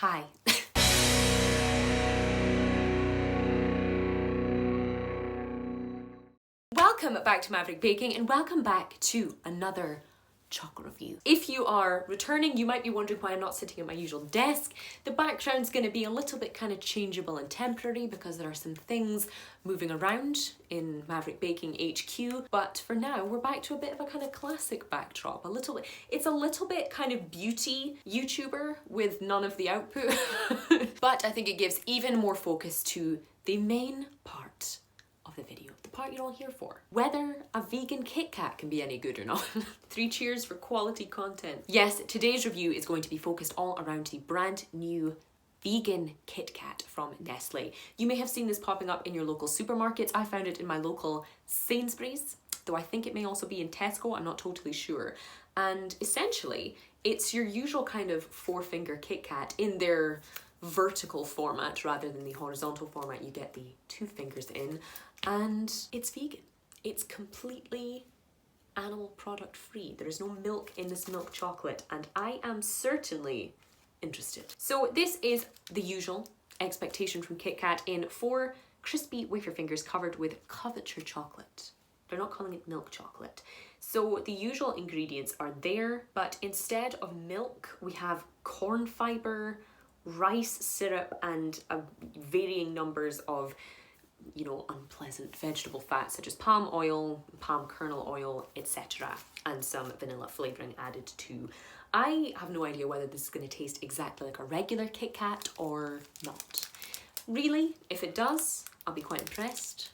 Hi. Welcome back to Maverick Baking and welcome back to another chocolate review. If you are returning, you might be wondering why I'm not sitting at my usual desk. The background's going to be a little bit kind of changeable and temporary because there are some things moving around in Maverick Baking HQ, but for now we're back to a bit of a kind of classic backdrop. It's a little bit kind of beauty YouTuber with none of the output, but I think it gives even more focus to the main part of the video, the part you're all here for. Whether a vegan KitKat can be any good or not. 3 cheers for quality content. Yes, today's review is going to be focused all around the brand new vegan KitKat from Nestle. You may have seen this popping up in your local supermarkets. I found it in my local Sainsbury's, though I think it may also be in Tesco, I'm not totally sure. And essentially, it's your usual kind of 4-finger KitKat in their vertical format rather than the horizontal format you get the 2 fingers in, and it's vegan. It's completely animal product free. There is no milk in this milk chocolate, and I am certainly interested. So this is the usual expectation from KitKat in 4 crispy wafer fingers covered with couverture chocolate. They're not calling it milk chocolate. So the usual ingredients are there, but instead of milk, we have corn fiber, rice syrup, and varying numbers of, unpleasant vegetable fats such as palm oil, palm kernel oil, etc. and some vanilla flavoring added too. I have no idea whether this is going to taste exactly like a regular KitKat or not. Really, if it does, I'll be quite impressed,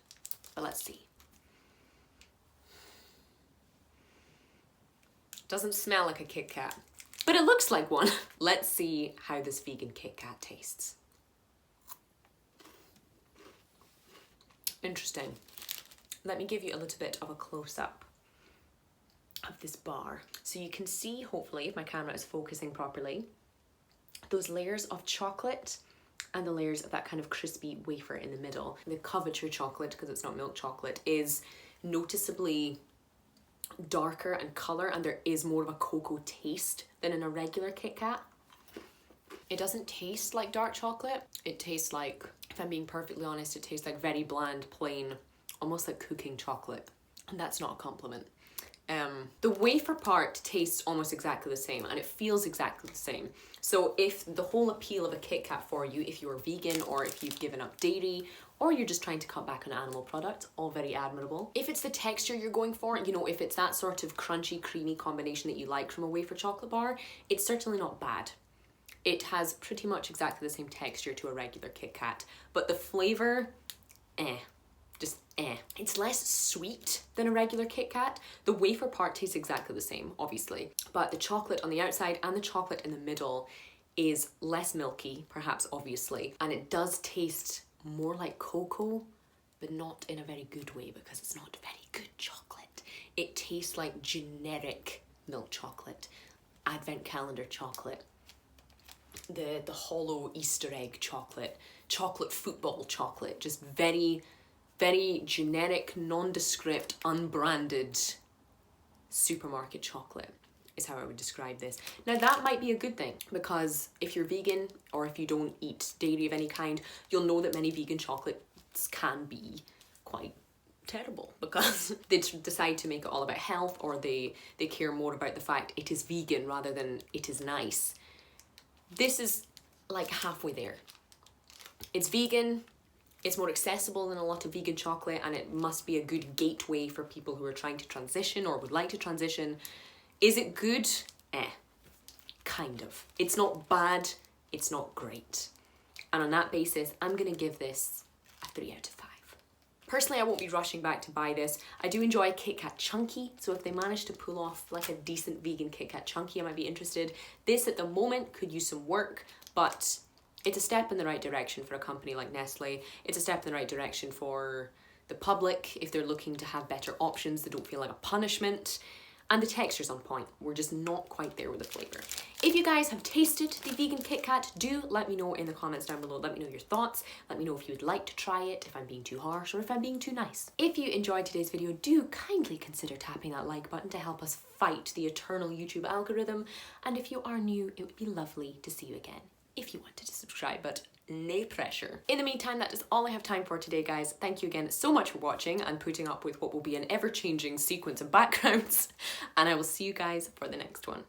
but let's see. Doesn't smell like a KitKat, but it looks like one. Let's see how this vegan KitKat tastes. Interesting. Let me give you a little bit of a close-up of this bar. So you can see, hopefully, if my camera is focusing properly, those layers of chocolate and the layers of that kind of crispy wafer in the middle. The couverture chocolate, because it's not milk chocolate, is noticeably darker in colour, and there is more of a cocoa taste than in a regular KitKat. It doesn't taste like dark chocolate. It tastes like, if I'm being perfectly honest, it tastes like very bland, plain, almost like cooking chocolate. And that's not a compliment. The wafer part tastes almost exactly the same, and it feels exactly the same. So if the whole appeal of a KitKat for you, if you're vegan or if you've given up dairy, or you're just trying to cut back on animal products, all very admirable. If it's the texture you're going for, if it's that sort of crunchy, creamy combination that you like from a wafer chocolate bar, it's certainly not bad. It has pretty much exactly the same texture to a regular KitKat, but the flavour, just eh. It's less sweet than a regular KitKat. The wafer part tastes exactly the same, obviously, but the chocolate on the outside and the chocolate in the middle is less milky, perhaps obviously, and it does taste more like cocoa, but not in a very good way because it's not very good chocolate. It tastes like generic milk chocolate, advent calendar chocolate, the hollow Easter egg chocolate, chocolate football chocolate, just very, very generic, nondescript, unbranded supermarket chocolate is how I would describe this. Now that might be a good thing, because if you're vegan or if you don't eat dairy of any kind, you'll know that many vegan chocolates can be quite terrible because they decide to make it all about health, or they care more about the fact it is vegan rather than it is nice. This is like halfway there. It's vegan, it's more accessible than a lot of vegan chocolate, and it must be a good gateway for people who are trying to transition or would like to transition. Is it good? Kind of. It's not bad, it's not great. And on that basis, I'm gonna give this a 3 out of 5. Personally, I won't be rushing back to buy this. I do enjoy KitKat Chunky, so if they manage to pull off like a decent vegan KitKat Chunky, I might be interested. This at the moment could use some work, but it's a step in the right direction for a company like Nestle. It's a step in the right direction for the public if they're looking to have better options that don't feel like a punishment. And the texture's on point. We're just not quite there with the flavour. If you guys have tasted the vegan KitKat, do let me know in the comments down below. Let me know your thoughts. Let me know if you would like to try it, if I'm being too harsh or if I'm being too nice. If you enjoyed today's video, do kindly consider tapping that like button to help us fight the eternal YouTube algorithm. And if you are new, it would be lovely to see you again if you wanted to subscribe, but no pressure. In the meantime, that is all I have time for today, guys. Thank you again so much for watching and putting up with what will be an ever-changing sequence of backgrounds, and I will see you guys for the next one.